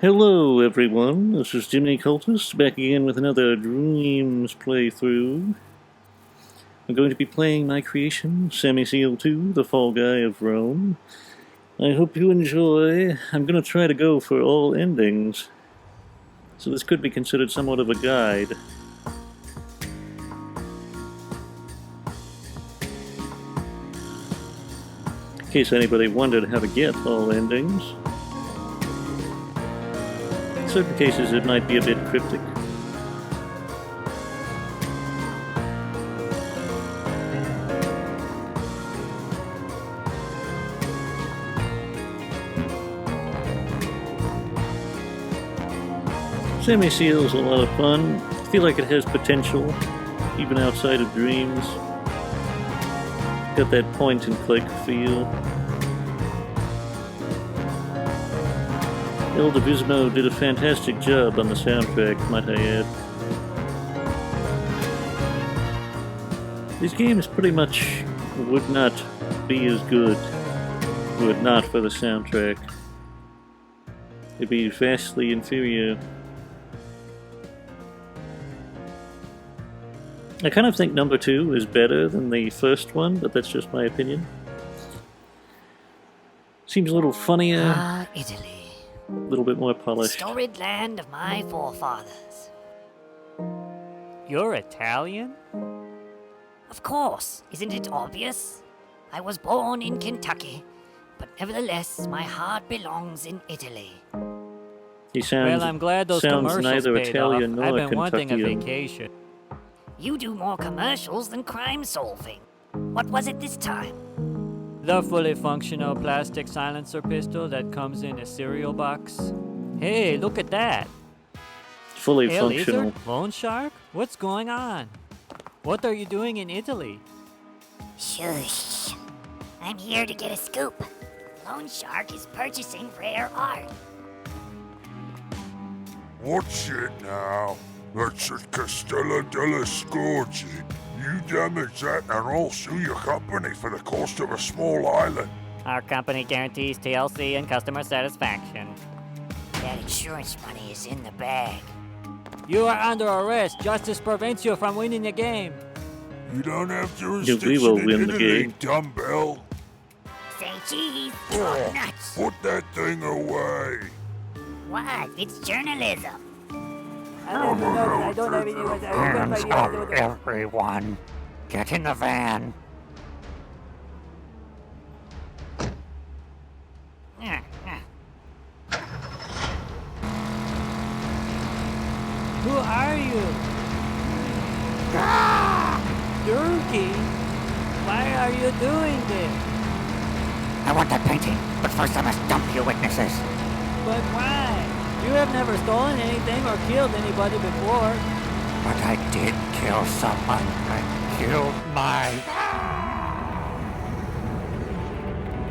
Hello everyone, this is Jimmy Cultist, back again with another Dreams playthrough. I'm going to be playing my creation, Sammy Seal 2, the Fall Guy of Rome. I hope you enjoy. I'm going to try to go for all endings, so this could be considered somewhat of a guide. In case anybody wondered how to get all endings. In certain cases it might be a bit cryptic. Sammy Seal is a lot of fun. I feel like it has potential, even outside of Dreams. Got that point and click feel. ElDavisimo did a fantastic job on the soundtrack, might I add. These games pretty much would not be as good were it not for the soundtrack. They'd be vastly inferior. I kind of think number 2 is better than the first one, but that's just my opinion. Seems a little funnier. Ah, Italy. A little bit more polished. Storied land of my forefathers. You're Italian? Of course, isn't it obvious? I was born in Kentucky, but nevertheless, my heart belongs in Italy. He sounds, Well, I'm glad those sounds commercials neither paid Italian off. nor I've been wanting a Kentuckian. vacation. You do more commercials than crime solving. What was it this time? The fully functional plastic silencer pistol that comes in a cereal box. Hey, look at that! Fully Hey, functional. lizard? Loan shark? What's going on? What are you doing in Italy? Shush. I'm here to get a scoop. Lone Shark is purchasing rare art. What's it now? That's a Castello della Scorgi. You damage that and I'll sue your company for the cost of a small island. Our company guarantees TLC and customer satisfaction. That insurance money is in the bag. You are under arrest. Justice prevents you from winning the game. You don't have we jurisdiction will in win the Italy, game. dumbbell. Say cheese. Oh, Nuts. put that thing away. What? It's journalism. Hands up, everyone. Get in the van. Who are you? Durkee? Why are you doing this? I want that painting, but first I must dump you witnesses. But why? You have never stolen anything or killed anybody before. But I did kill someone. I killed my...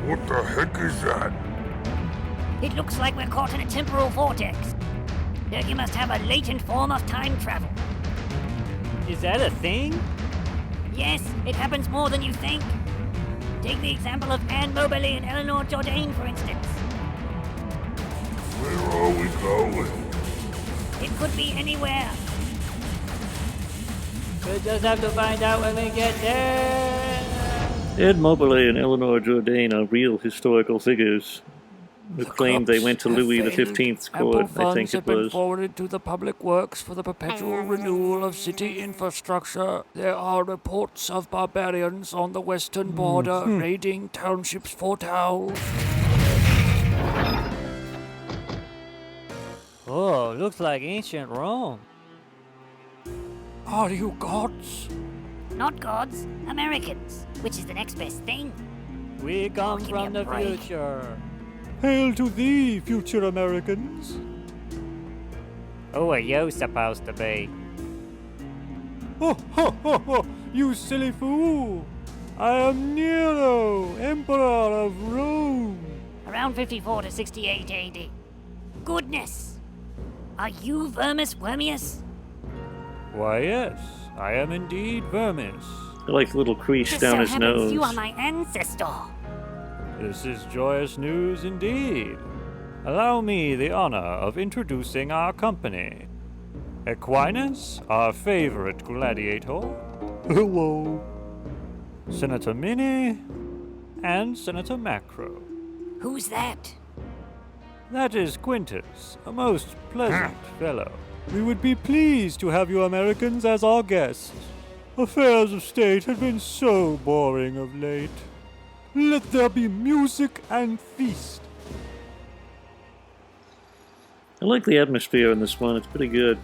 What the heck is that? It looks like we're caught in a temporal vortex. You must have a latent form of time travel. Is that a thing? Yes, it happens more than you think. Take the example of Anne Moberly and Eleanor Jourdain, for instance. Where are we going? It could be anywhere. We'll just have to find out when we get there. Ed Moberly and Eleanor Jourdain are real historical figures who claimed they went to Louis XV's court, I think it was. Forwarded to the public works for the perpetual renewal of city infrastructure. There are reports of barbarians on the western border raiding townships for towels. Oh, looks like ancient Rome. Are you gods? Not gods, Americans, which is the next best thing. We come give me from a the break. future. Hail to thee, future Americans. Who are you supposed to be? Ho ho ho ho! You silly fool! I am Nero, Emperor of Rome. Around 54 to 68 AD. Goodness! Are you Vermis Wormius? Why yes, I am indeed Vermis. I like the little crease Just down so his happens nose. you are my ancestor. This is joyous news indeed. Allow me the honor of introducing our company. Aquinas, our favorite gladiator. Hello. Senator Mini, and Senator Macro. Who's that? That is Quintus, a most pleasant fellow. We would be pleased to have you Americans as our guests. Affairs of state have been so boring of late. Let there be music and feast. I like the atmosphere in this one, it's pretty good.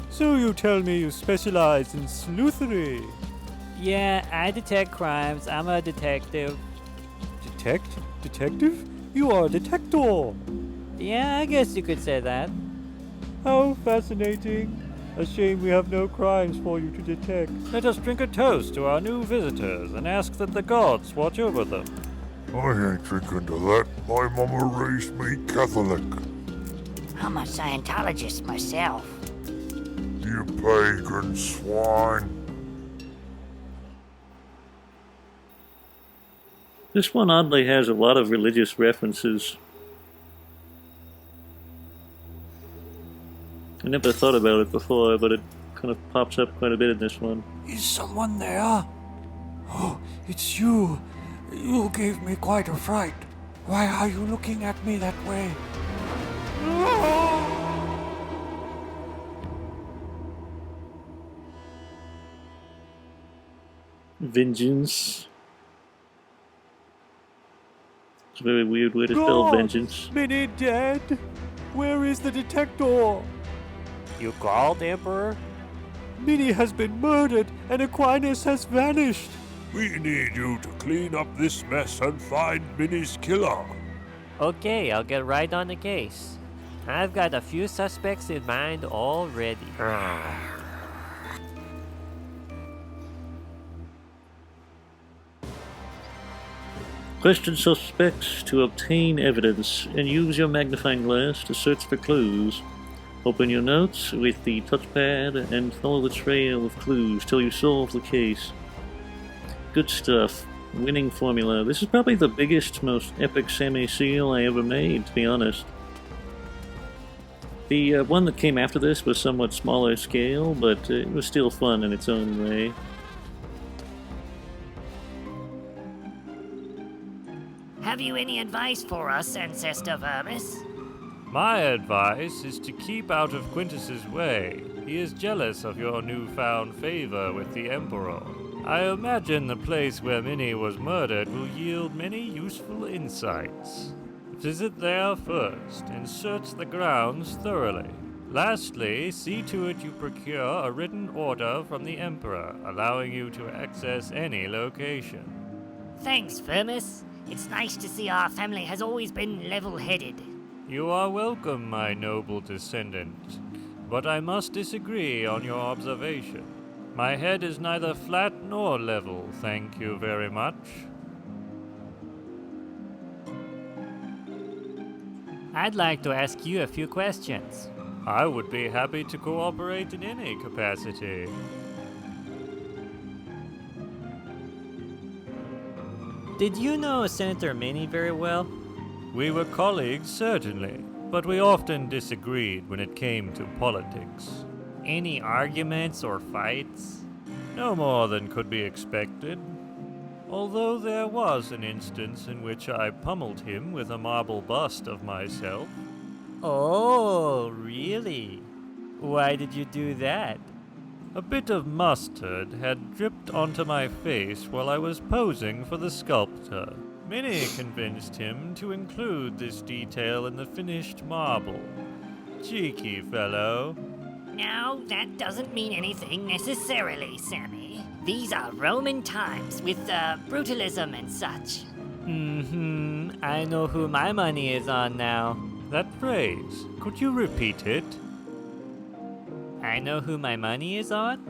So you tell me you specialize in sleuthery? Yeah, I detect crimes. I'm a detective. Detective? You are a detector. Yeah, I guess you could say that. How fascinating. A shame we have no crimes for you to detect. Let us drink a toast to our new visitors and ask that the gods watch over them. I ain't drinking to that. My mama raised me Catholic. I'm a Scientologist myself. You pagan swine. This one oddly has a lot of religious references. I never thought about it before, but it kind of pops up quite a bit in this one. Is someone there? Oh, it's you. You gave me quite a fright. Why are you looking at me that way? Vengeance. It's a very weird way to spell vengeance. Mini dead? Where is the detector? You called, Emperor? Mini has been murdered and Aquinas has vanished. We need you to clean up this mess and find Minnie's killer. Okay, I'll get right on the case. I've got a few suspects in mind already. Question suspects to obtain evidence and use your magnifying glass to search for clues. Open your notes with the touchpad and follow the trail of clues till you solve the case. Good stuff. Winning formula. This is probably the biggest, most epic Sammy Seal I ever made, to be honest. The one that came after this was somewhat smaller scale, but it was still fun in its own way. Have you any advice for us, Ancestor Vermis? My advice is to keep out of Quintus's way. He is jealous of your newfound favor with the Emperor. I imagine the place where Minnie was murdered will yield many useful insights. Visit there first and search the grounds thoroughly. Lastly, see to it you procure a written order from the Emperor, allowing you to access any location. Thanks, Vermis. It's nice to see our family has always been level-headed. You are welcome, my noble descendant, but I must disagree on your observation. My head is neither flat nor level, thank you very much. I'd like to ask you a few questions. I would be happy to cooperate in any capacity. Did you know Senator Mini very well? We were colleagues, certainly, but we often disagreed when it came to politics. Any arguments or fights? No more than could be expected. Although there was an instance in which I pummeled him with a marble bust of myself. Oh, really? Why did you do that? A bit of mustard had dripped onto my face while I was posing for the sculptor. Minnie convinced him to include this detail in the finished marble. Cheeky fellow. Now, that doesn't mean anything necessarily, Sammy. These are Roman times with brutalism and such. I know who my money is on now. That phrase, could you repeat it? I know who my money is on?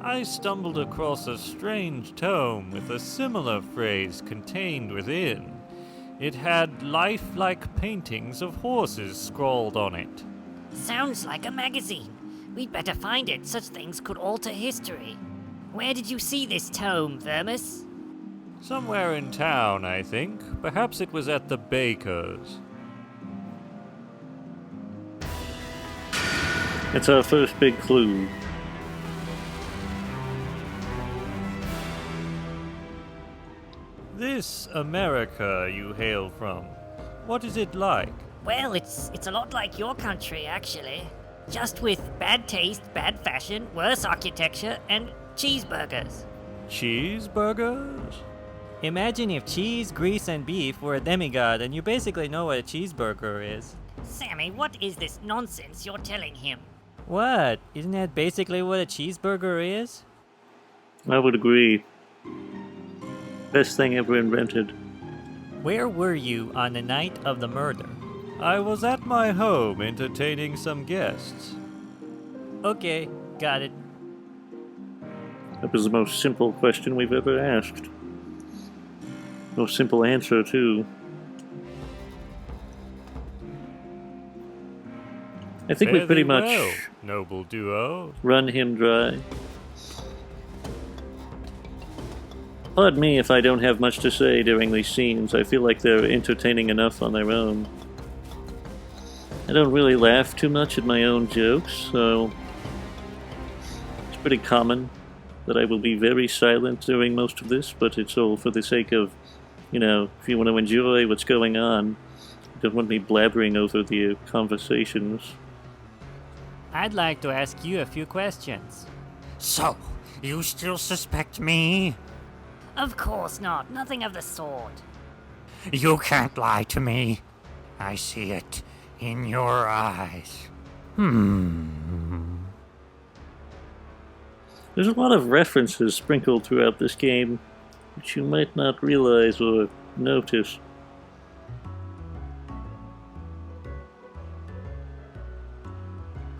I stumbled across a strange tome with a similar phrase contained within. It had lifelike paintings of horses scrawled on it. Sounds like a magazine. We'd better find it. Such things could alter history. Where did you see this tome, Vermis? Somewhere in town, I think. Perhaps it was at the baker's. It's our first big clue. This America you hail from, what is it like? Well, it's a lot like your country, actually. Just with bad taste, bad fashion, worse architecture, and cheeseburgers. Cheeseburgers? Imagine if cheese, grease, and beef were a demigod, and you basically know what a cheeseburger is. Sammy, what is this nonsense you're telling him? What? Isn't that basically what a cheeseburger is? I would agree. Best thing ever invented. Where were you on the night of the murder? I was at my home entertaining some guests. Okay, got it. That was the most simple question we've ever asked. Most simple answer, too. I think we Fare pretty thee much well, noble duo. run him dry. Pardon me if I don't have much to say during these scenes. I feel like they're entertaining enough on their own. I don't really laugh too much at my own jokes, so it's pretty common that I will be very silent during most of this, but it's all for the sake of, you know, if you want to enjoy what's going on, you don't want me blabbering over the conversations. I'd like to ask you a few questions. So, you still suspect me? Of course not. Nothing of the sort. You can't lie to me. I see it in your eyes. There's a lot of references sprinkled throughout this game, which you might not realize or notice.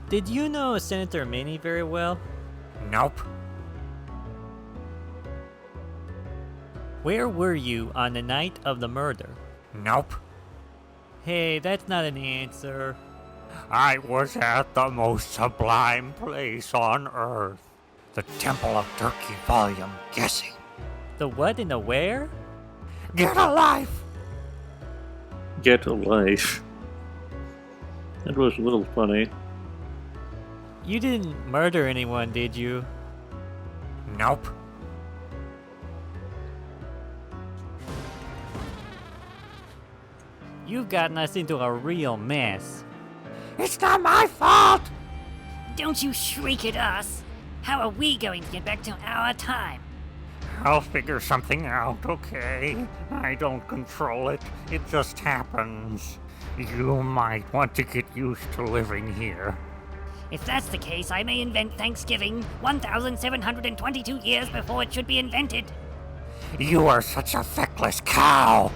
Did you know Senator Minnie very well? Nope. Where were you on the night of the murder? Nope. Hey, that's not an answer. I was at the most sublime place on earth. The Temple of Turkey Volume. Guessing. The what and the where? Get a life! Get a life. That was a little funny. You didn't murder anyone, did you? Nope. You've gotten us into a real mess. It's not my fault! Don't you shriek at us. How are we going to get back to our time? I'll figure something out, okay? I don't control it. It just happens. You might want to get used to living here. If that's the case, I may invent Thanksgiving 1,722 years before it should be invented. You are such a feckless cow!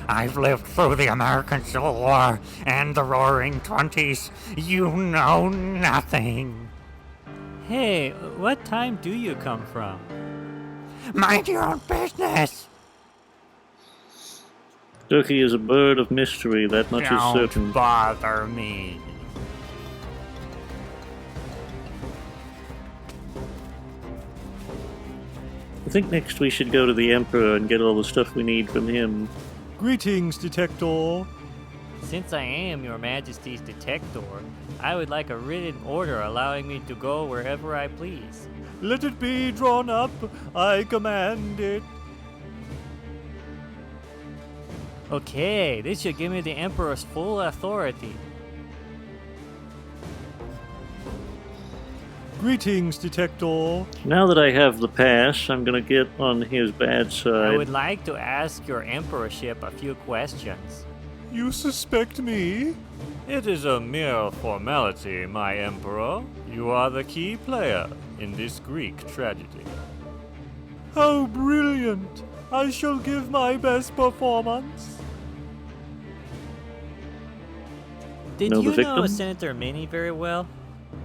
I've lived through the American Civil War and the Roaring Twenties. You know nothing. Hey, what time do you come from? Mind your own business! Turkey is a bird of mystery, that much is certain. Don't bother me. I think next we should go to the Emperor and get all the stuff we need from him. Greetings, Detector. Since I am your majesty's detector, I would like a written order allowing me to go wherever I please. Let it be drawn up. I command it. Okay, this should give me the Emperor's full authority. Greetings, Detector. Now that I have the pass, I'm gonna get on his bad side. I would like to ask your Emperorship a few questions. You suspect me? It is a mere formality, my Emperor. You are the key player in this Greek tragedy. How brilliant! I shall give my best performance. Did Know the you know victim? Senator Minnie very well?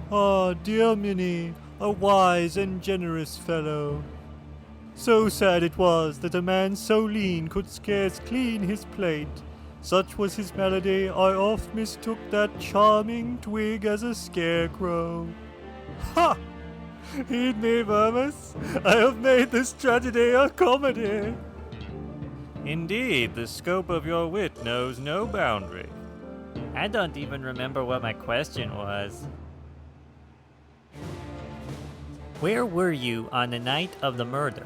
Ah, dear Minnie, a wise and generous fellow. So sad it was that a man so lean could scarce clean his plate. Such was his malady, I oft mistook that charming twig as a scarecrow. Ha! Heed me, Vermis. I have made this tragedy a comedy. Indeed, the scope of your wit knows no boundary. I don't even remember what my question was. Where were you on the night of the murder?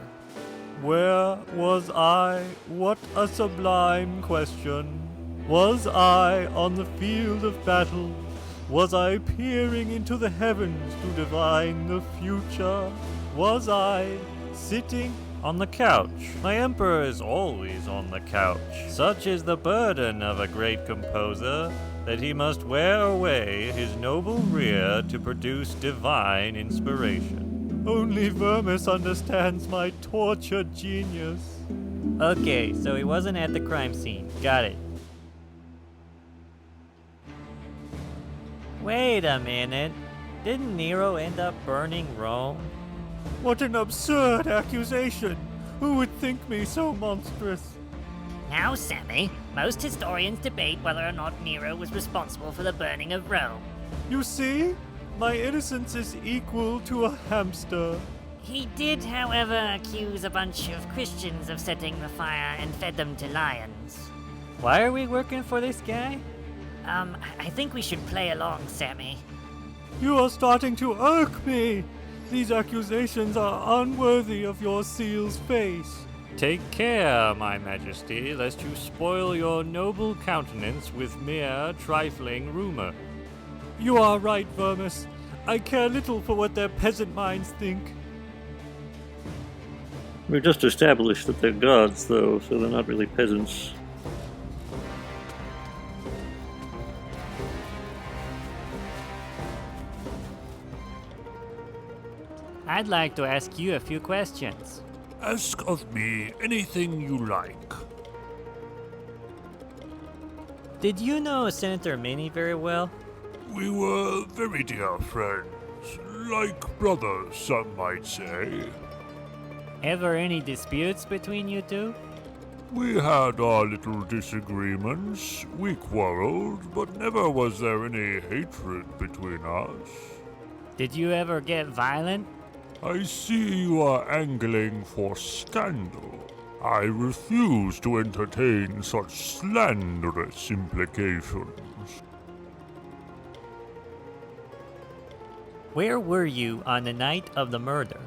Where was I? What a sublime question. Was I on the field of battle? Was I peering into the heavens to divine the future? Was I sitting on the couch? My emperor is always on the couch. Such is the burden of a great composer, that he must wear away his noble rear to produce divine inspiration. Only Vermis understands my tortured genius. Okay, so he wasn't at the crime scene. Got it. Wait a minute. Didn't Nero end up burning Rome? What an absurd accusation! Who would think me so monstrous? Now, Sammy, most historians debate whether or not Nero was responsible for the burning of Rome. You see? My innocence is equal to a hamster. He did, however, accuse a bunch of Christians of setting the fire and fed them to lions. Why are we working for this guy? I think we should play along, Sammy. You are starting to irk me! These accusations are unworthy of your seal's face. Take care, my majesty, lest you spoil your noble countenance with mere trifling rumor. You are right, Vermis. I care little for what their peasant minds think. We've just established that they're gods, though, so they're not really peasants. I'd like to ask you a few questions. Ask of me anything you like. Did you know Senator Minnie very well? We were very dear friends, like brothers, some might say. Ever any disputes between you two? We had our little disagreements, we quarreled, but never was there any hatred between us. Did you ever get violent? I see you are angling for scandal. I refuse to entertain such slanderous implications. Where were you on the night of the murder?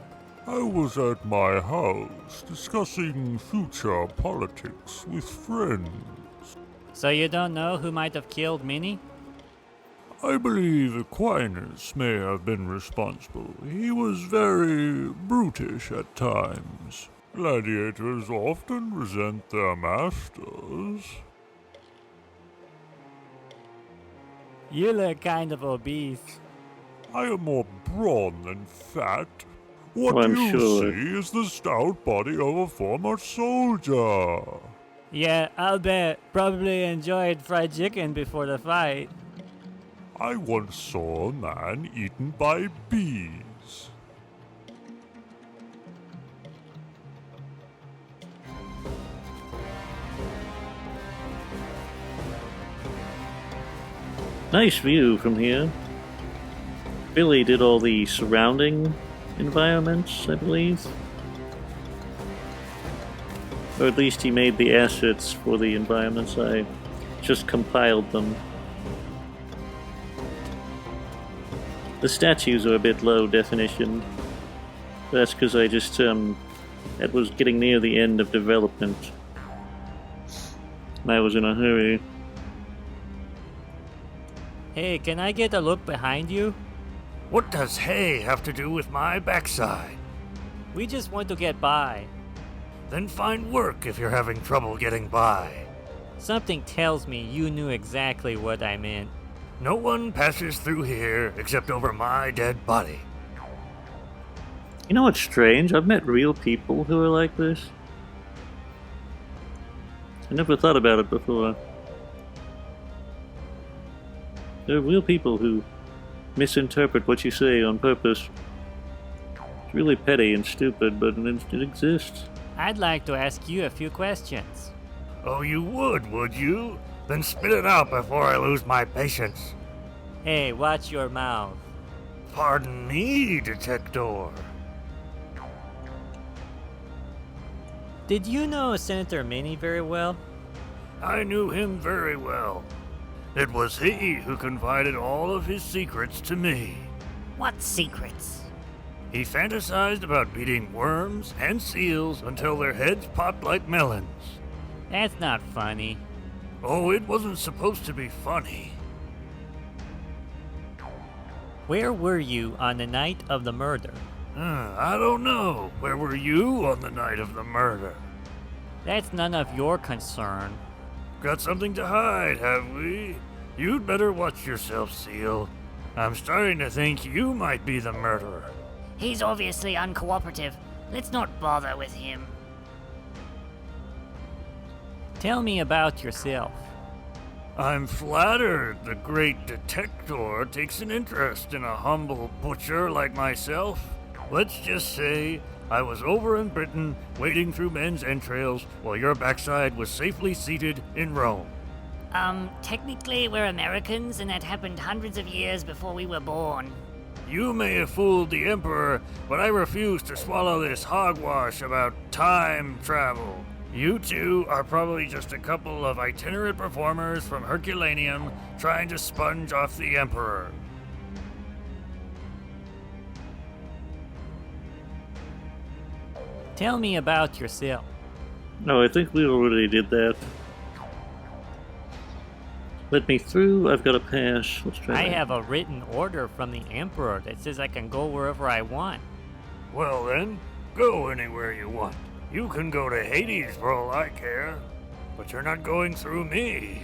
I was at my house discussing future politics with friends. So you don't know who might have killed Minnie? I believe Aquinas may have been responsible. He was very brutish at times. Gladiators often resent their masters. You look kind of obese. I am more brawn than fat. What Well, I'm you sure. see is the stout body of a former soldier. Yeah, I'll bet. Probably enjoyed fried chicken before the fight. I once saw a man eaten by bees. Nice view from here. Billy did all the surrounding environments, I believe. Or at least he made the assets for the environments. I just compiled them. The statues are a bit low definition. That's because I just, that was getting near the end of development. And I was in a hurry. Hey, can I get a look behind you? What does hay have to do with my backside? We just want to get by. Then find work if you're having trouble getting by. Something tells me you knew exactly what I meant. No one passes through here except over my dead body. You know what's strange? I've met real people who are like this. I never thought about it before. There are real people who misinterpret what you say on purpose. It's really petty and stupid, but it exists. I'd like to ask you a few questions. Oh, you would you? Then spit it out before I lose my patience. Hey, watch your mouth. Pardon me, Detector. Did you know Senator Minnie very well? I knew him very well. It was he who confided all of his secrets to me. What secrets? He fantasized about beating worms and seals until their heads popped like melons. That's not funny. Oh, it wasn't supposed to be funny. Where were you on the night of the murder? I don't know. Where were you on the night of the murder? That's none of your concern. Got something to hide, have we? You'd better watch yourself, Seal. I'm starting to think you might be the murderer. He's obviously uncooperative. Let's not bother with him. Tell me about yourself. I'm flattered the great detector takes an interest in a humble butcher like myself. Let's just say I was over in Britain wading through men's entrails while your backside was safely seated in Rome. Technically we're Americans, and that happened hundreds of years before we were born. You may have fooled the Emperor, but I refuse to swallow this hogwash about time travel. You two are probably just a couple of itinerant performers from Herculaneum trying to sponge off the Emperor. Tell me about yourself. No, I think we already did that. Let me through. I've got a pass. Let's try I that. have a written order from the Emperor that says I can go wherever I want. Well then, go anywhere you want. You can go to Hades for all I care, but you're not going through me.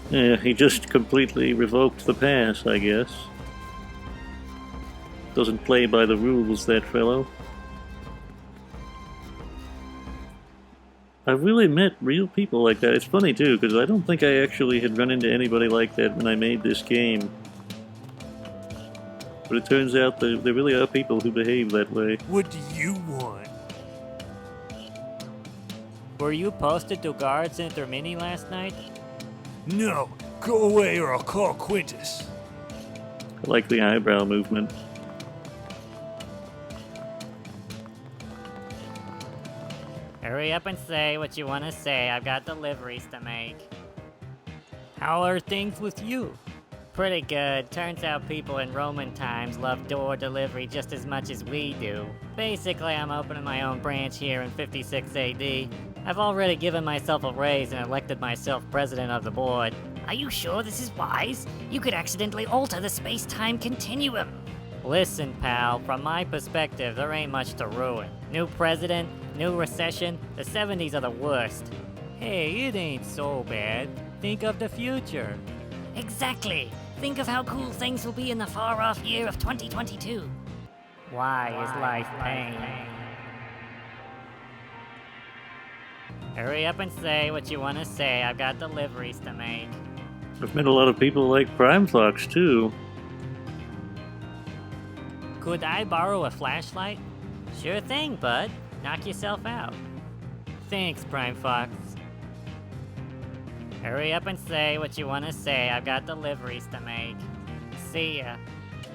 Yeah, he just completely revoked the pass, I guess. Doesn't play by the rules, that fellow. I've really met real people like that. It's funny, too, because I don't think I actually had run into anybody like that when I made this game. But it turns out there really are people who behave that way. What do you want? Were you posted to guard Senator Minnie last night? No, go away or I'll call Quintus. I like the eyebrow movement. Hurry up and say what you want to say. I've got deliveries to make. How are things with you? Pretty good. Turns out people in Roman times love door delivery just as much as we do. Basically, I'm opening my own branch here in 56 AD. I've already given myself a raise and elected myself president of the board. Are you sure this is wise? You could accidentally alter the space-time continuum. Listen, pal, from my perspective, there ain't much to ruin. New president, new recession, the 70s are the worst. Hey, it ain't so bad. Think of the future. Exactly. Think of how cool things will be in the far-off year of 2022. Why is life pain? Hurry up and say what you want to say. I've got deliveries to make. I've met a lot of people like Prime Fox, too. Could I borrow a flashlight? Sure thing, bud. Knock yourself out. Thanks, Prime Fox. Hurry up and say what you want to say. I've got deliveries to make. See ya.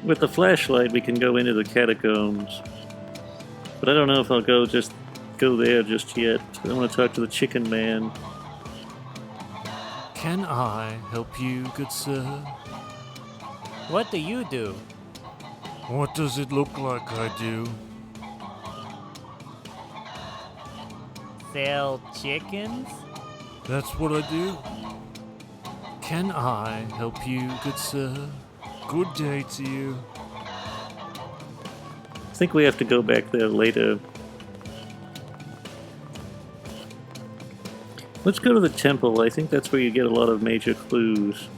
With the flashlight, we can go into the catacombs. But I don't know if I'll go there just yet. I want to talk to the chicken man. Can I help you, good sir? What do you do? What does it look like I do? Sell chickens? That's what I do. Can I help you, good sir? Good day to you. I think we have to go back there later. Let's go to the temple. I think that's where you get a lot of major clues.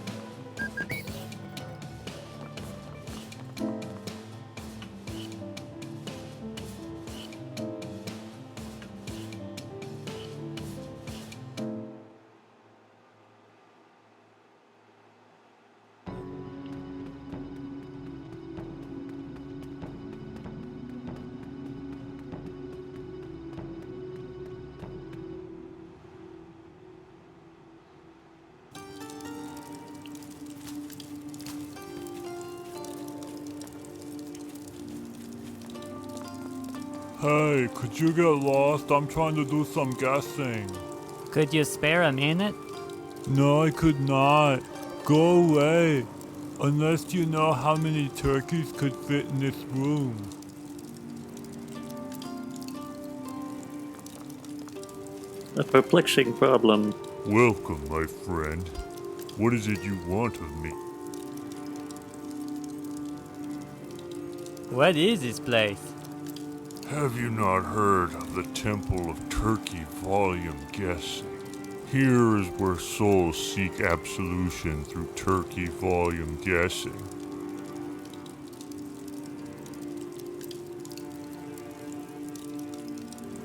Hey, could you get lost? I'm trying to do some guessing. Could you spare a minute? No, I could not. Go away. Unless you know how many turkeys could fit in this room. A perplexing problem. Welcome, my friend. What is it you want of me? What is this place? Have you not heard of the Temple of Turkey Volume Guessing? Here is where souls seek absolution through Turkey Volume Guessing.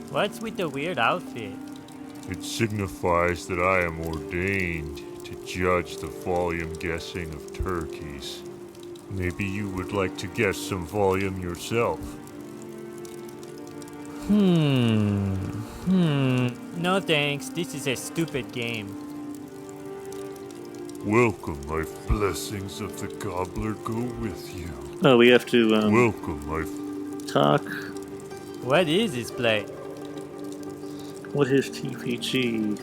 What's with the weird outfit? It signifies that I am ordained to judge the volume guessing of turkeys. Maybe you would like to guess some volume yourself. No thanks, this is a stupid game. Welcome, my blessings of the gobbler go with you. Oh, we have to, Welcome, my talk. What is this place? What is TPG?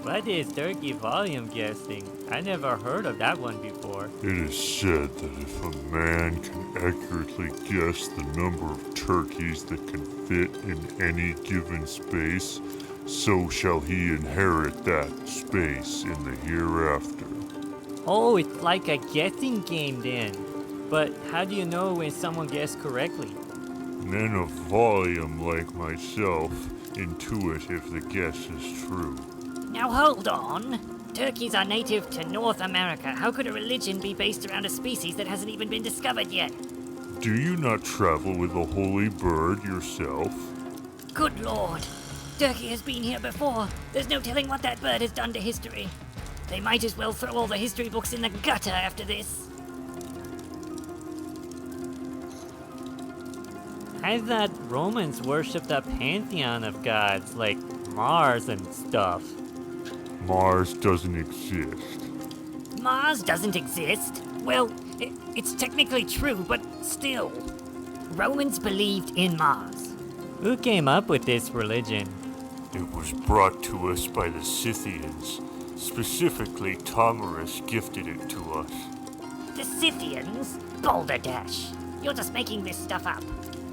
What is turkey volume guessing? I never heard of that one before. It is said that if a man can accurately guess the number of turkeys that can fit in any given space, so shall he inherit that space in the hereafter. Oh, it's like a guessing game then. But how do you know when someone guessed correctly? Men of volume like myself intuit if the guess is true. Now hold on. Turkeys are native to North America. How could a religion be based around a species that hasn't even been discovered yet? Do you not travel with a holy bird yourself? Good lord. Turkey has been here before. There's no telling what that bird has done to history. They might as well throw all the history books in the gutter after this. I thought Romans worshipped a pantheon of gods like Mars and stuff. Mars doesn't exist. Mars doesn't exist? Well, it's technically true, but still. Romans believed in Mars. Who came up with this religion? It was brought to us by the Scythians. Specifically, Tomarus gifted it to us. The Scythians? Balderdash. You're just making this stuff up.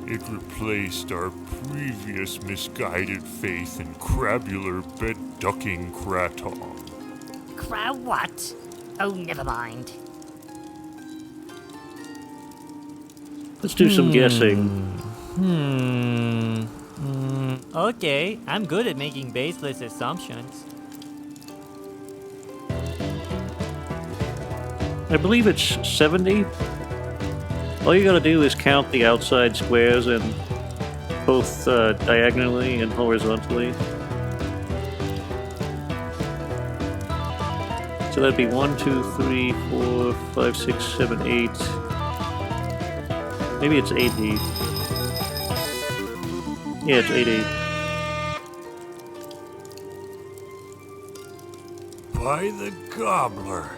It replaced our previous misguided faith in crabular bed-ducking kratom. What? Oh, never mind. Let's do some guessing. Okay, I'm good at making baseless assumptions. I believe it's 70. All you gotta do is count the outside squares and both diagonally and horizontally. So that'd be 1, 2, 3, 4, 5, 6, 7, 8. Maybe it's 80. Yeah, it's 80. By the gobbler,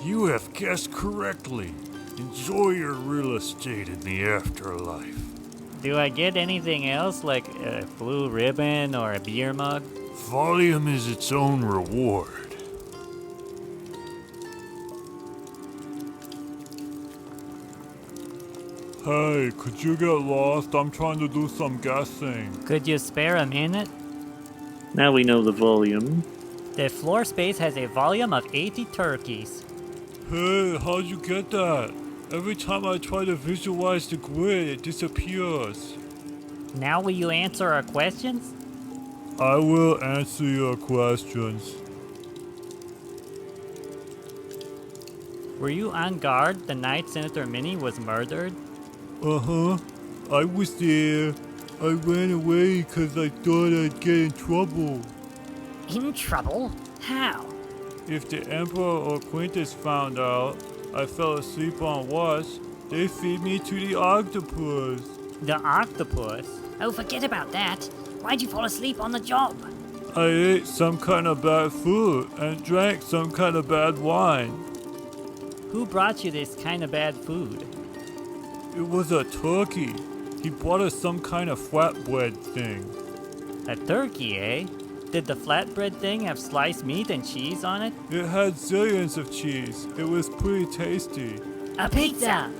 you have guessed correctly. Enjoy your real estate in the afterlife. Do I get anything else like a blue ribbon or a beer mug? Volume is its own reward. Hey, could you get lost? I'm trying to do some guessing. Could you spare a minute? Now we know the volume. The floor space has a volume of 80 turkeys. Hey, how'd you get that? Every time I try to visualize the grid, it disappears. Now will you answer our questions? I will answer your questions. Were you on guard the night Senator Minnie was murdered? Uh-huh. I was there. I ran away because I thought I'd get in trouble. In trouble? How? If the Emperor or Quintus found out I fell asleep on watch, they feed me to the octopus. The octopus? Oh, forget about that. Why'd you fall asleep on the job? I ate some kind of bad food and drank some kind of bad wine. Who brought you this kind of bad food? It was a turkey. He bought us some kind of flatbread thing. A turkey, eh? Did the flatbread thing have sliced meat and cheese on it? It had zillions of cheese. It was pretty tasty. A pizza!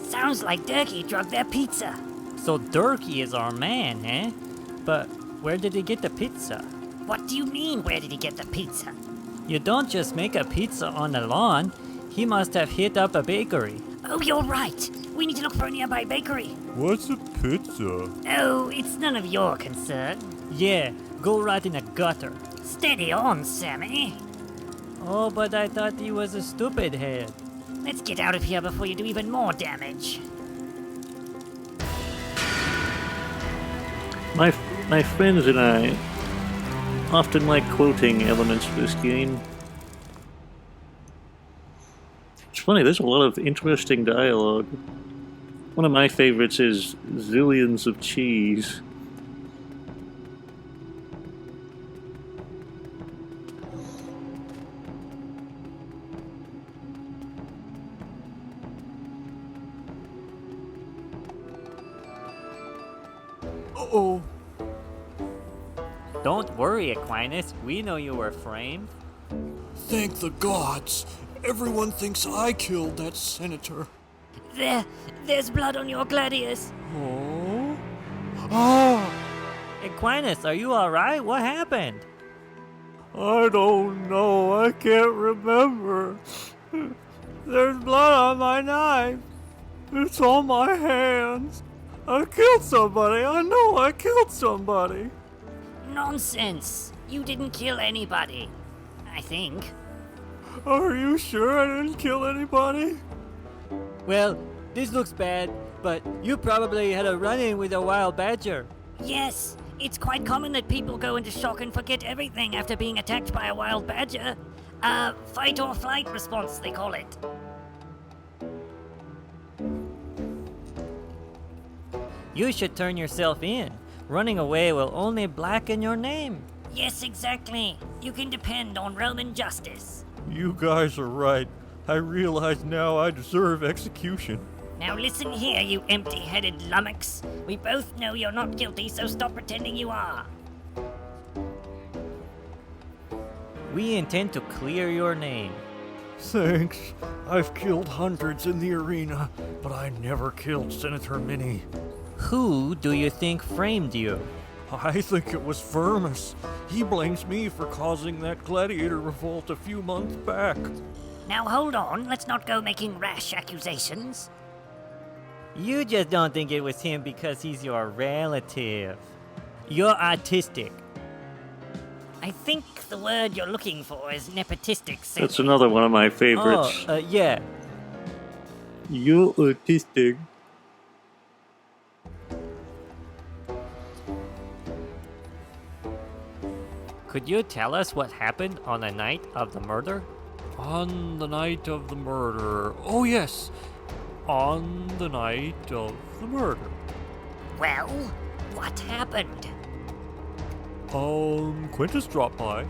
Sounds like Durkee drugged their pizza. So Durkee is our man, eh? But where did he get the pizza? What do you mean, where did he get the pizza? You don't just make a pizza on the lawn. He must have hit up a bakery. Oh, you're right. We need to look for a nearby bakery. What's a pizza? Oh, it's none of your concern. Yeah, go right in the gutter. Steady on, Sammy. Oh, but I thought he was a stupid head. Let's get out of here before you do even more damage. My friends and I often like quoting elements of this game. It's funny, there's a lot of interesting dialogue. One of my favorites is zillions of cheese. Uh-oh. Don't worry, Aquinas. We know you were framed. Thank the gods. Everyone thinks I killed that senator. There's blood on your gladius. Oh? Ah! Aquinas, are you alright? What happened? I don't know. I can't remember. There's blood on my knife. It's on my hands. I killed somebody. I know I killed somebody. Nonsense. You didn't kill anybody. I think. Are you sure I didn't kill anybody? Well, this looks bad, but you probably had a run-in with a wild badger. Yes, it's quite common that people go into shock and forget everything after being attacked by a wild badger. Fight or flight response, they call it. You should turn yourself in. Running away will only blacken your name. Yes, exactly. You can depend on Roman justice. You guys are right. I realize now I deserve execution. Now listen here, you empty-headed lummox. We both know you're not guilty, so stop pretending you are. We intend to clear your name. Thanks. I've killed hundreds in the arena, but I never killed Senator Minnie. Who do you think framed you? I think it was Vermis. He blames me for causing that gladiator revolt a few months back. Now hold on, let's not go making rash accusations. You just don't think it was him because he's your relative. You're autistic. I think the word you're looking for is nepotistic, Sammy. That's another one of my favorites. Yeah. You're autistic. Could you tell us what happened on the night of the murder? On the night of the murder. Oh, yes. On the night of the murder. Well, what happened? Quintus dropped by.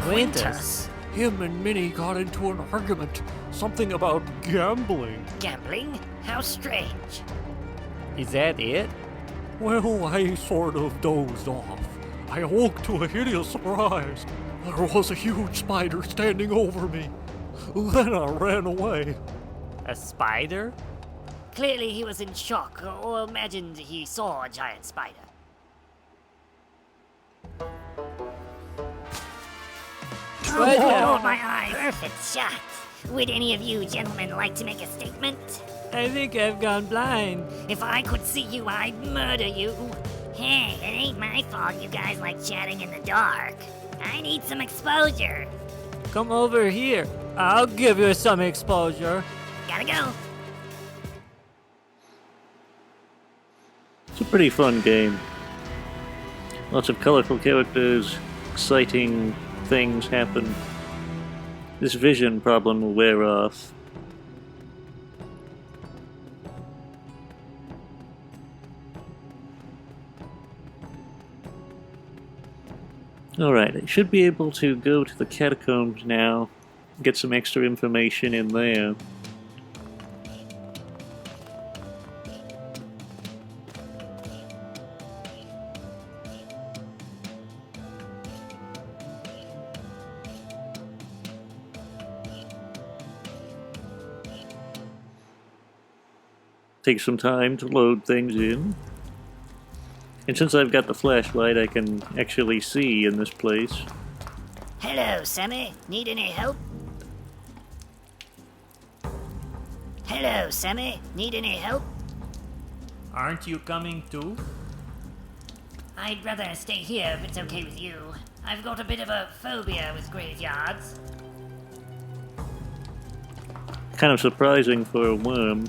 Quintus? Him and Minnie got into an argument. Something about gambling. Gambling? How strange. Is that it? Well, I sort of dozed off. I awoke to a hideous surprise. There was a huge spider standing over me. Then I ran away. A spider? Clearly he was in shock, or imagined he saw a giant spider. Oh, my eye! Perfect shot! Would any of you gentlemen like to make a statement? I think I've gone blind. If I could see you, I'd murder you. Hey, it ain't my fault you guys like chatting in the dark. I need some exposure. Come over here. I'll give you some exposure. Gotta go. It's a pretty fun game. Lots of colorful characters, exciting things happen. This vision problem will wear off. Alright, I should be able to go to the catacombs now, get some extra information in there. takes some time to load things in. And since I've got the flashlight, I can actually see in this place. Hello, Sammy. Need any help? Hello, Sammy. Need any help? Aren't you coming too? I'd rather stay here if it's okay with you. I've got a bit of a phobia with graveyards. Kind of surprising for a worm.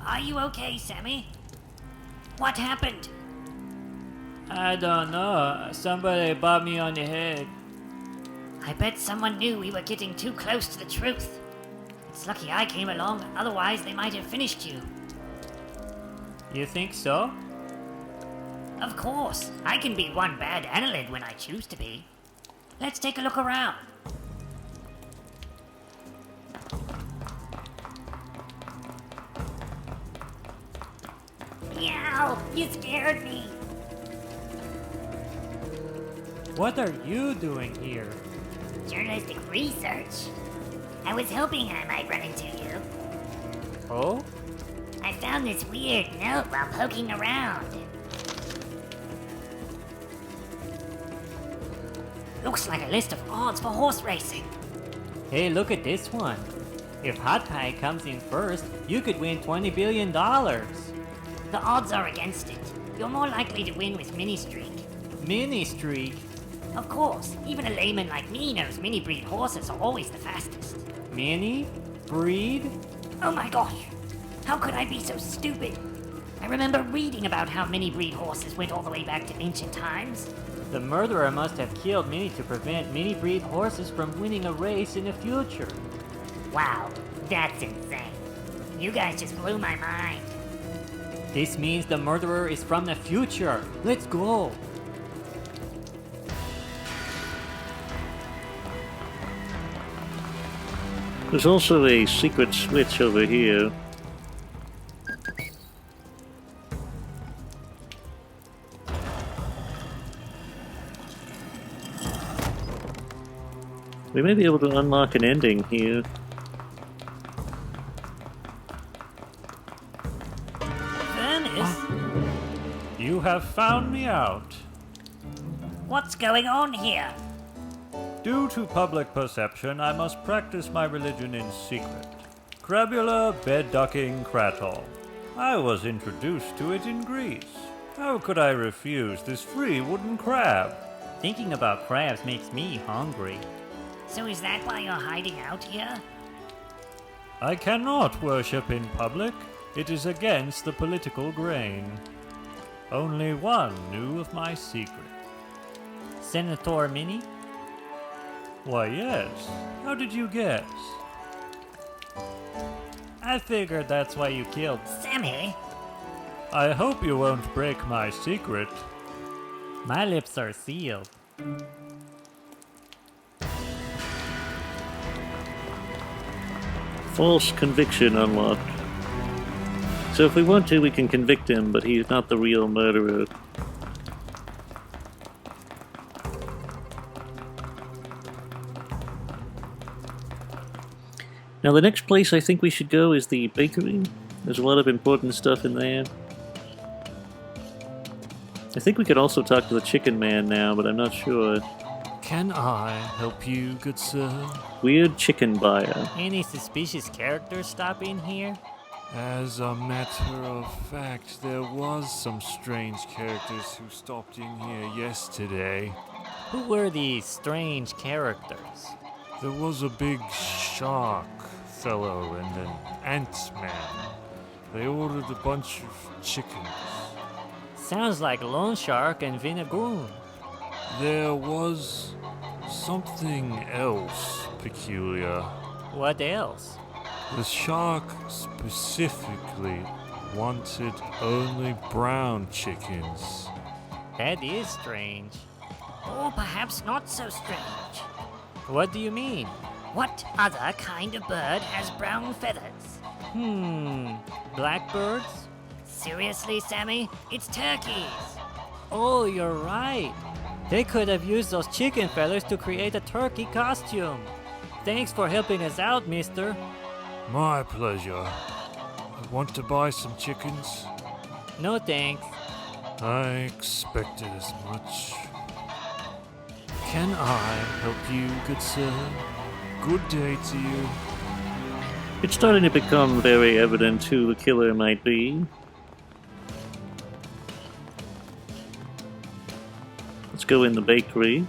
Are you okay, Sammy? What happened? I don't know. Somebody bopped me on the head. I bet someone knew we were getting too close to the truth. It's lucky I came along, otherwise they might have finished you. You think so? Of course, I can be one bad annelid when I choose to be. Let's take a look around. Meow! You scared me! What are you doing here? Journalistic research. I was hoping I might run into you. Oh? I found this weird note while poking around. Looks like a list of odds for horse racing. Hey, look at this one. If Hot Pie comes in first, you could win $20 billion. The odds are against it. You're more likely to win with Mini Streak. Mini Streak? Of course, even a layman like me knows mini breed horses are always the fastest. Mini? Breed? Oh my gosh! How could I be so stupid? I remember reading about how mini breed horses went all the way back to ancient times. The murderer must have killed Mini to prevent mini breed horses from winning a race in the future. Wow, that's insane. You guys just blew my mind. This means the murderer is from the future. Let's go. There's also a secret switch over here. We may be able to unlock an ending here. Furnace? You have found me out. What's going on here? Due to public perception, I must practice my religion in secret. Crabula bed ducking kratom. I was introduced to it in Greece. How could I refuse this free wooden crab? Thinking about crabs makes me hungry. So is that why you're hiding out here? I cannot worship in public. It is against the political grain. Only one knew of my secret. Senator Mini? Why, yes. How did you guess? I figured that's why you killed. Sammy? I hope you won't break my secret. My lips are sealed. False conviction unlocked. So if we want to, we can convict him, but he's not the real murderer. Now the next place I think we should go is the bakery. There's a lot of important stuff in there. I think we could also talk to the chicken man now, but I'm not sure. Can I help you, good sir? Weird chicken buyer. Any suspicious characters stop in here? As a matter of fact, there was some strange characters who stopped in here yesterday. Who were these strange characters? There was a big shark fellow and an ant-man. They ordered a bunch of chickens. Sounds like Lone Shark and Vinagoon. There was something else peculiar. What else? The shark specifically wanted only brown chickens. That is strange. Or perhaps not so strange. What do you mean? What other kind of bird has brown feathers? Blackbirds? Seriously, Sammy? It's turkeys. Oh, you're right. They could have used those chicken feathers to create a turkey costume. Thanks for helping us out, mister. My pleasure. I want to buy some chickens. No thanks. I expected as much. Can I help you, good sir? Good day to you. It's starting to become very evident who the killer might be. Let's go in the bakery.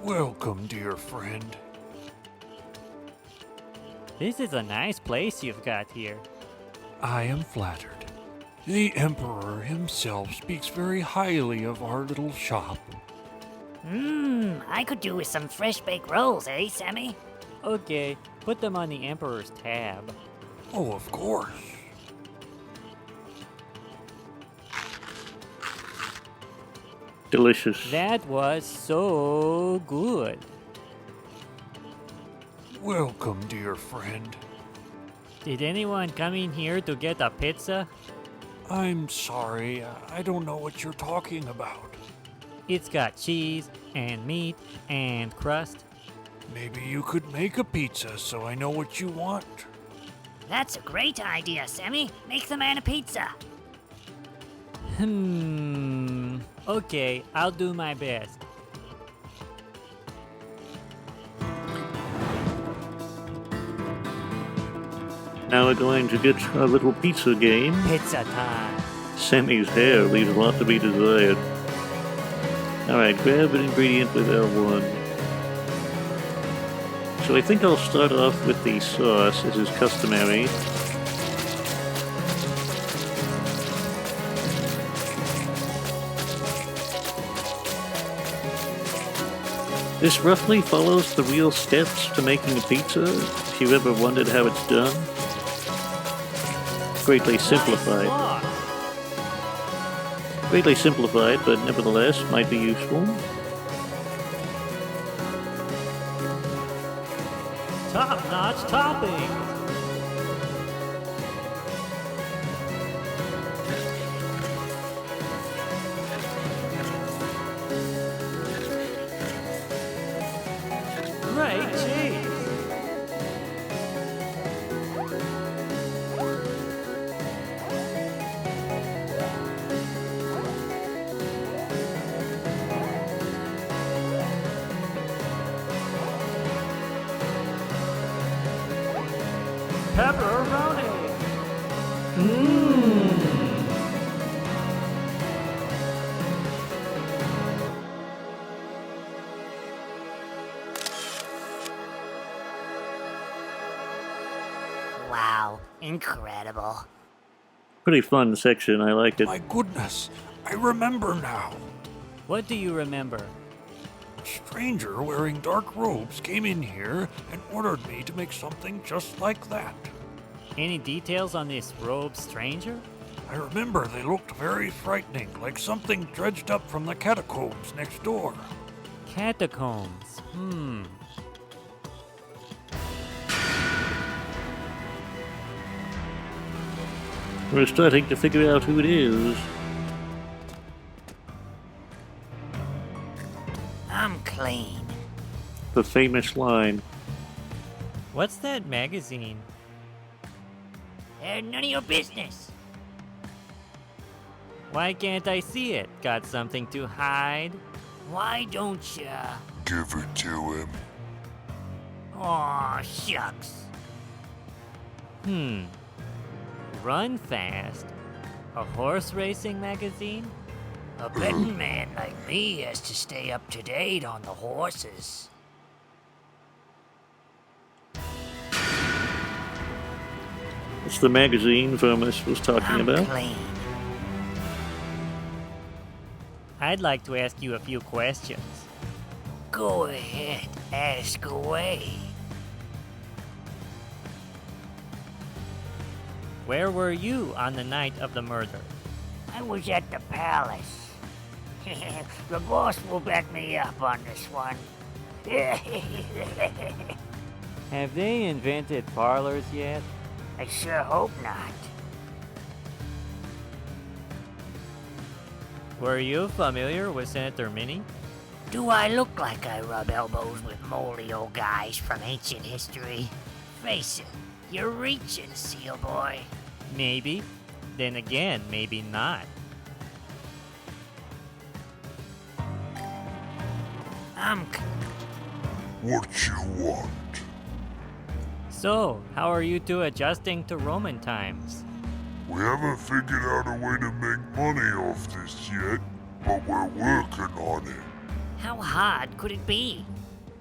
Welcome, dear friend. This is a nice place you've got here. I am flattered. The Emperor himself speaks very highly of our little shop. I could do with some fresh baked rolls, eh, Sammy? Okay, put them on the Emperor's tab. Oh, of course. Delicious. That was so good. Welcome, dear friend. Did anyone come in here to get a pizza? I'm sorry, I don't know what you're talking about. It's got cheese and meat and crust. Maybe you could make a pizza so I know what you want. That's a great idea, Sammy. Make the man a pizza. Okay, I'll do my best. Now we're going to get a little pizza game. Pizza time. Sammy's hair leaves a lot to be desired. Alright, grab an ingredient with L1. So I think I'll start off with the sauce, as is customary. This roughly follows the real steps to making a pizza, if you ever wondered how it's done. Greatly simplified. Greatly simplified, but nevertheless might be useful. Top-notch topping. Great cheese. Pepperoni. Wow, incredible. Pretty fun section, I like it. My goodness, I remember now. What do you remember? A stranger wearing dark robes came in here and ordered me to make something just like that. Any details on this robed stranger? I remember they looked very frightening, like something dredged up from the catacombs next door. Catacombs. We're starting to figure out who it is. I'm clean. The famous line. What's that magazine? They're none of your business. Why can't I see it? Got something to hide? Why don't ya? Give it to him. Aw, shucks. Run Fast? A horse racing magazine? A betting man like me has to stay up to date on the horses. It's the magazine Vermis was talking I'm about. clean. I'd like to ask you a few questions. Go ahead, ask away. Where were you on the night of the murder? I was at the palace. The boss will back me up on this one. Have they invented parlors yet? I sure hope not. Were you familiar with Senator Minnie? Do I look like I rub elbows with moldy old guys from ancient history? Face it, you're reaching, Seal Boy. Maybe. Then again, maybe not. What you want? So, how are you two adjusting to Roman times? We haven't figured out a way to make money off this yet, but we're working on it. How hard could it be?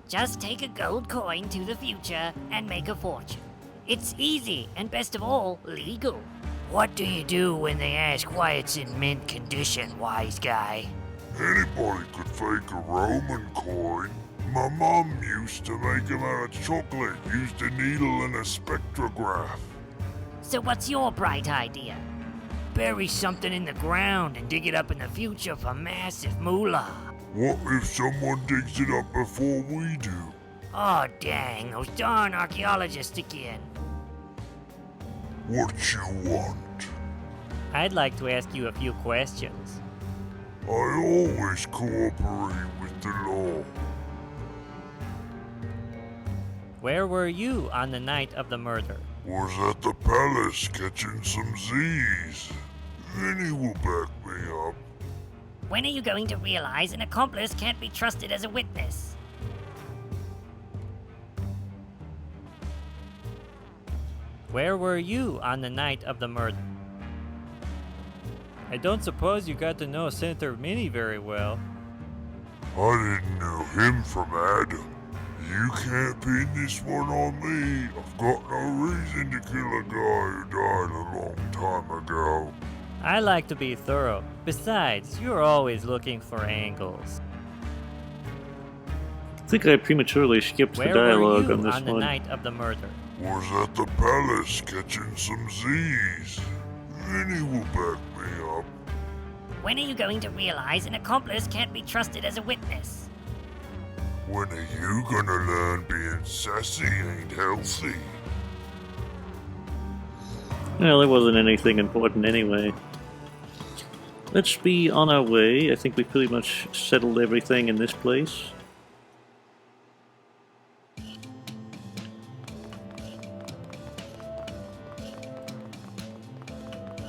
Just take a gold coin to the future and make a fortune. It's easy and best of all, legal. What do you do when they ask why it's in mint condition, wise guy? Anybody could fake a Roman coin. My mom used to make them out of chocolate, used a needle and a spectrograph. So what's your bright idea? Bury something in the ground and dig it up in the future for massive moolah. What if someone digs it up before we do? Oh dang, those darn archaeologists again. What you want? I'd like to ask you a few questions. I always cooperate with the law. Where were you on the night of the murder? Was at the palace catching some Z's. Then he will back me up. When are you going to realize an accomplice can't be trusted as a witness? Where were you on the night of the murder? I don't suppose you got to know Senator Minnie very well. I didn't know him from Adam. You can't pin this one on me. I've got no reason to kill a guy who died a long time ago. I like to be thorough. Besides, you're always looking for angles. I think I prematurely skipped the Where were dialogue you on this on the one. night of the murder? Was at the palace catching some Z's. Then he will back me up. When are you going to realize an accomplice can't be trusted as a witness? When are you gonna learn being sassy ain't healthy? Well, there wasn't anything important anyway. Let's be on our way. I think we pretty much settled everything in this place.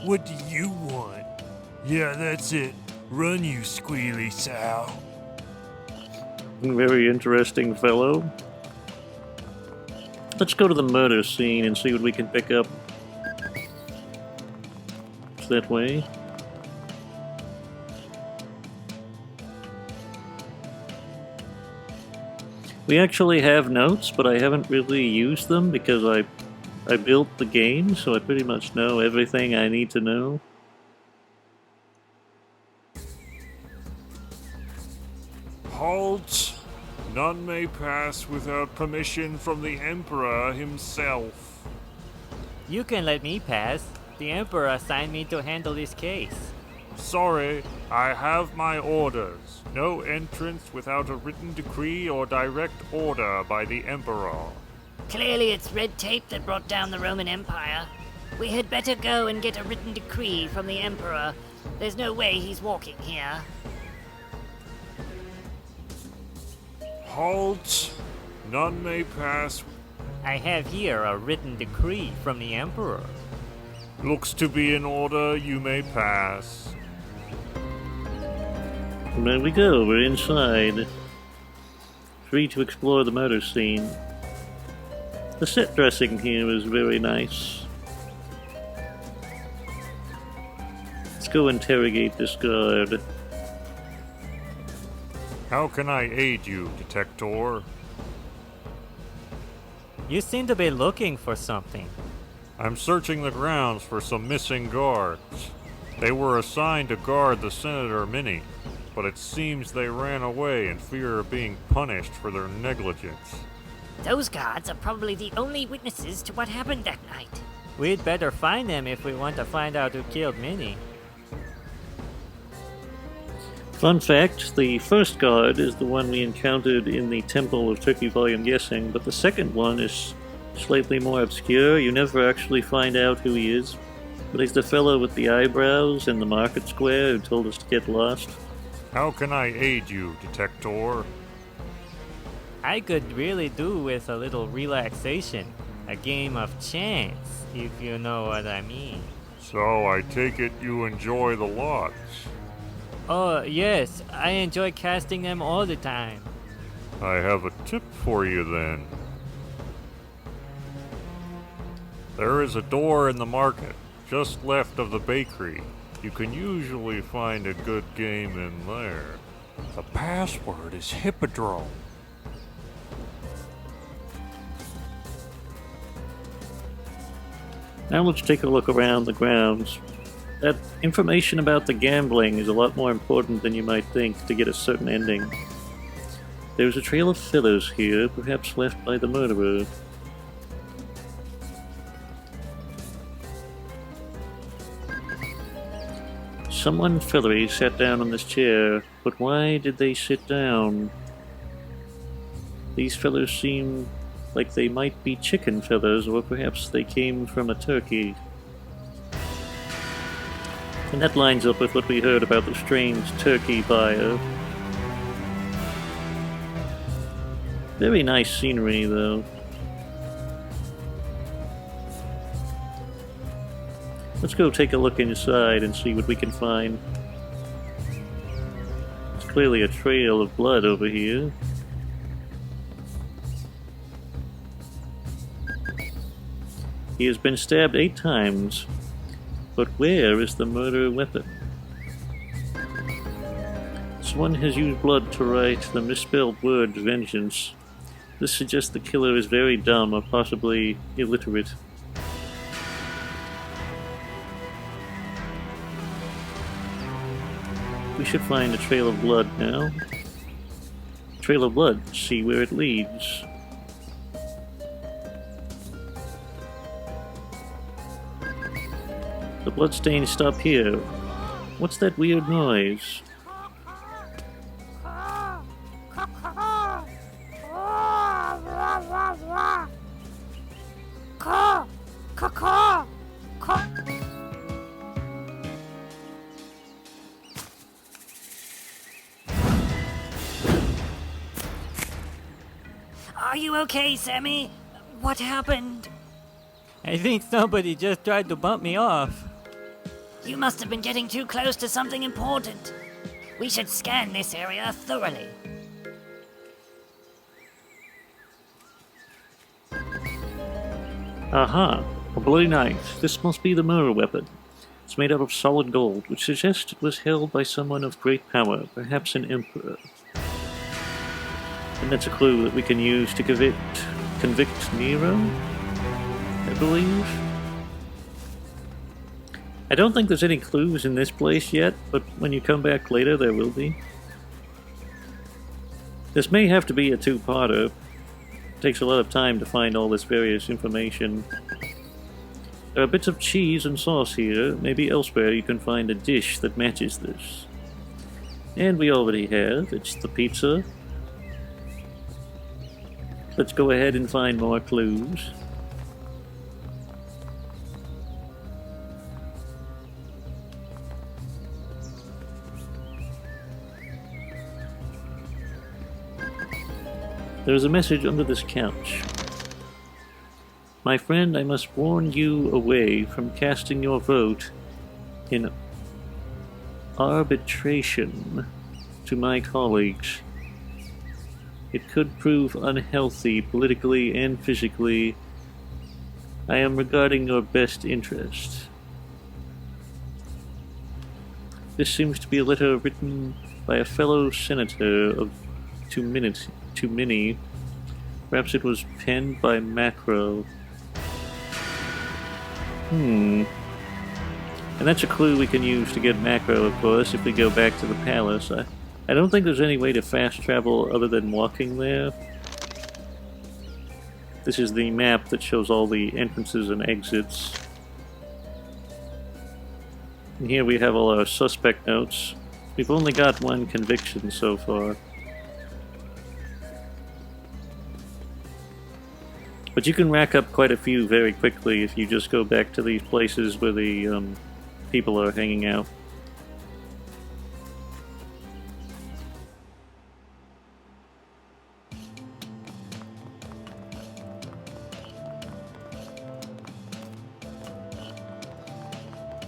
What do you want? Yeah, that's it. Run, you squealy sow. Very interesting fellow. Let's go to the murder scene and see what we can pick up. It's that way. We actually have notes, but I haven't really used them because I built the game, so I pretty much know everything I need to know. Halt! None may pass without permission from the Emperor himself. You can let me pass. The Emperor assigned me to handle this case. Sorry, I have my orders. No entrance without a written decree or direct order by the Emperor. Clearly it's red tape that brought down the Roman Empire. We had better go and get a written decree from the Emperor. There's no way he's walking here. Halt! None may pass. I have here a written decree from the Emperor. Looks to be in order, you may pass. And there we go, we're inside. Free to explore the murder scene. The set dressing here is very nice. Let's go interrogate this guard. How can I aid you, Detector? You seem to be looking for something. I'm searching the grounds for some missing guards. They were assigned to guard the Senator Minnie. but it seems they ran away in fear of being punished for their negligence. Those guards are probably the only witnesses to what happened that night. We'd better find them if we want to find out who killed Minnie. Fun fact, the first guard is the one we encountered in the Temple of Turkey Volume Guessing, but the second one is slightly more obscure. You never actually find out who he is. But he's the fellow with the eyebrows in the market square who told us to get lost. How can I aid you, Detector? I could really do with a little relaxation. A game of chance, if you know what I mean. So I take it you enjoy the lots. Oh, yes, I enjoy casting them all the time. I have a tip for you then. There is a door in the market, just left of the bakery. You can usually find a good game in there. The password is Hippodrome. Now let's take a look around the grounds. That information about the gambling is a lot more important than you might think to get a certain ending. There's a trail of feathers here, perhaps left by the murderer. Someone feathery sat down on this chair, but why did they sit down? These feathers seem like they might be chicken feathers, or perhaps they came from a turkey. And that lines up with what we heard about the strange turkey buyer. Very nice scenery, though. Let's go take a look inside and see what we can find. There's clearly a trail of blood over here. He has been stabbed 8 times, but where is the murder weapon? Someone has used blood to write the misspelled word vengeance. This suggests the killer is very dumb or possibly illiterate. We should find a trail of blood now. Trail of blood, see where it leads. The bloodstains stop here. What's that weird noise? Are you okay, Sammy? What happened? I think somebody just tried to bump me off. You must have been getting too close to something important. We should scan this area thoroughly. Aha! A bloody knife. This must be the murder weapon. It's made out of solid gold, which suggests it was held by someone of great power, perhaps an emperor. And that's a clue that we can use to convict Nero, I believe. I don't think there's any clues in this place yet, but when you come back later there will be. This may have to be a two-parter. It takes a lot of time to find all this various information. There are bits of cheese and sauce here. Maybe elsewhere you can find a dish that matches this. And we already have. It's the pizza. Let's go ahead and find more clues. There is a message under this couch. My friend, I must warn you away from casting your vote in arbitration to my colleagues. It could prove unhealthy politically and physically. I am regarding your best interest. This seems to be a letter written by a fellow senator to Minnie. Perhaps it was penned by Macro. And that's a clue we can use to get Macro, of course, if we go back to the palace. I don't think there's any way to fast travel other than walking there. This is the map that shows all the entrances and exits. And here we have all our suspect notes. We've only got one conviction so far. But you can rack up quite a few very quickly if you just go back to these places where the people are hanging out.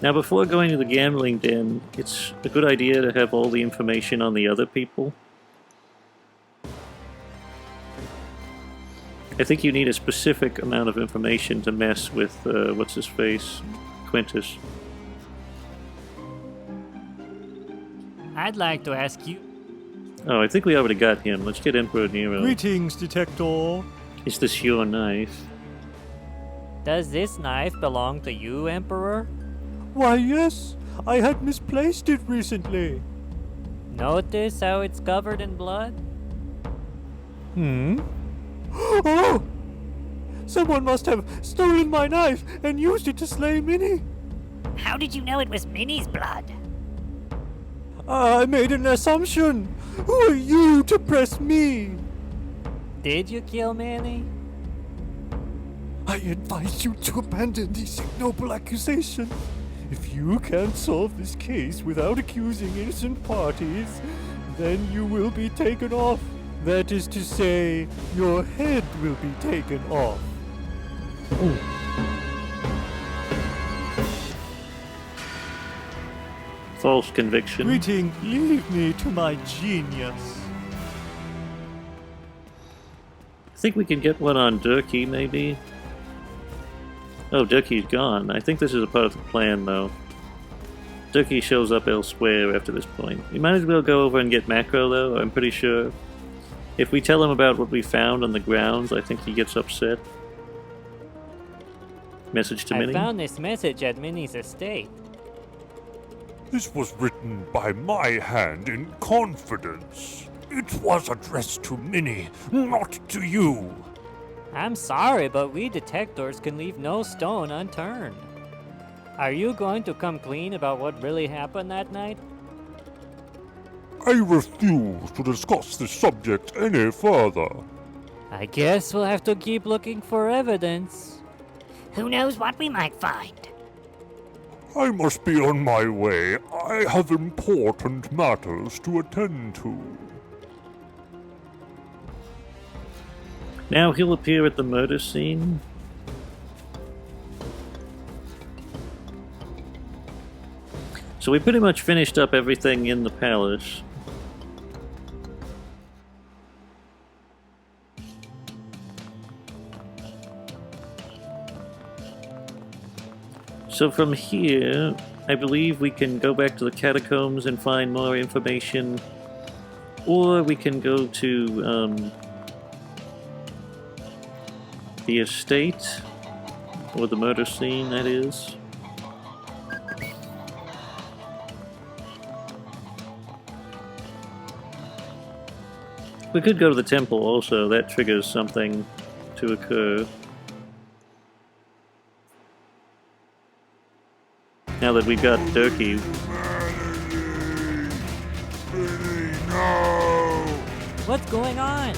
Now, before going to the gambling den, it's a good idea to have all the information on the other people. I think you need a specific amount of information to mess with, what's-his-face, Quintus. I'd like to ask you. Oh, I think we already got him. Let's get Emperor Nero. Greetings, Detector. Is this your knife? Does this knife belong to you, Emperor? Why, yes. I had misplaced it recently. Notice how it's covered in blood? Oh! Someone must have stolen my knife and used it to slay Minnie. How did you know it was Minnie's blood? I made an assumption. Who are you to press me? Did you kill Manny? I advise you to abandon this ignoble accusation. If you can't solve this case without accusing innocent parties, then you will be taken off. That is to say, your head will be taken off. False conviction. Greeting, leave me to my genius. I think we can get one on Durkee, maybe? Oh, Durkee's gone. I think this is a part of the plan, though. Durkee shows up elsewhere after this point. We might as well go over and get Macro, though, I'm pretty sure. If we tell him about what we found on the grounds, I think he gets upset. Message to Minnie? I found this message at Minnie's estate. This was written by my hand in confidence. It was addressed to Minnie, not to you. I'm sorry, but we detectives can leave no stone unturned. Are you going to come clean about what really happened that night? I refuse to discuss this subject any further. I guess we'll have to keep looking for evidence. Who knows what we might find? I must be on my way. I have important matters to attend to. Now he'll appear at the murder scene. So we pretty much finished up everything in the palace. So from here, I believe we can go back to the catacombs and find more information, or we can go to the estate, or the murder scene, that is. We could go to the temple also, that triggers something to occur. Now that we've got Durkee. No! What's going on?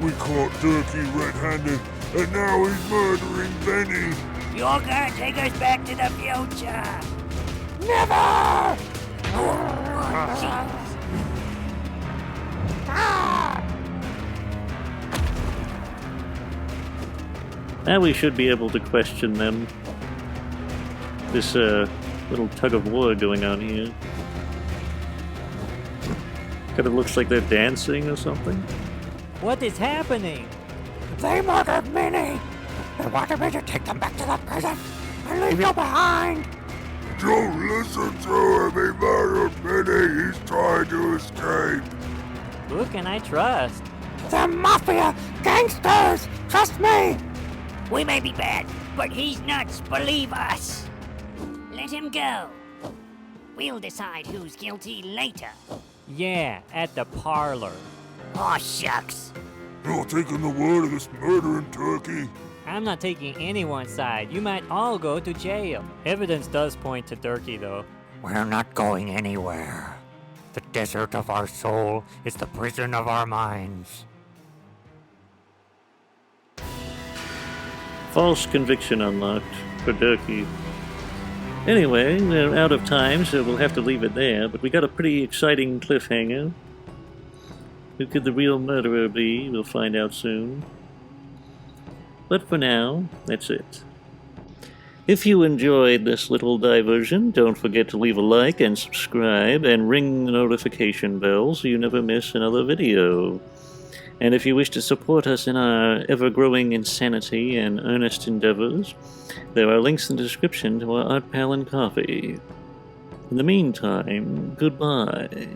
We caught Durkee red-handed, and now he's murdering Benny. You're gonna take us back to the future! Never! Oh, jeez. Now we should be able to question them. This little tug of war going on here. Kind of looks like they're dancing or something. What is happening? They murdered Minnie! They wanted me to take them back to the prison and leave you behind! Don't listen to him, he murdered Benny. He's trying to escape. Who can I trust? They're mafia! Gangsters! Trust me! We may be bad, but he's nuts, believe us. Let him go. We'll decide who's guilty later. Yeah, at the parlor. Aw, shucks. You're taking the word of this murdering turkey? I'm not taking anyone's side. You might all go to jail. Evidence does point to Durkee, though. We're not going anywhere. The desert of our soul is the prison of our minds. False conviction unlocked for Durkee. Anyway, we're out of time, so we'll have to leave it there, but we got a pretty exciting cliffhanger. Who could the real murderer be? We'll find out soon. But for now, that's it. If you enjoyed this little diversion, don't forget to leave a like and subscribe and ring the notification bell so you never miss another video. And if you wish to support us in our ever-growing insanity and earnest endeavors, there are links in the description to our art pal and coffee. In the meantime, goodbye.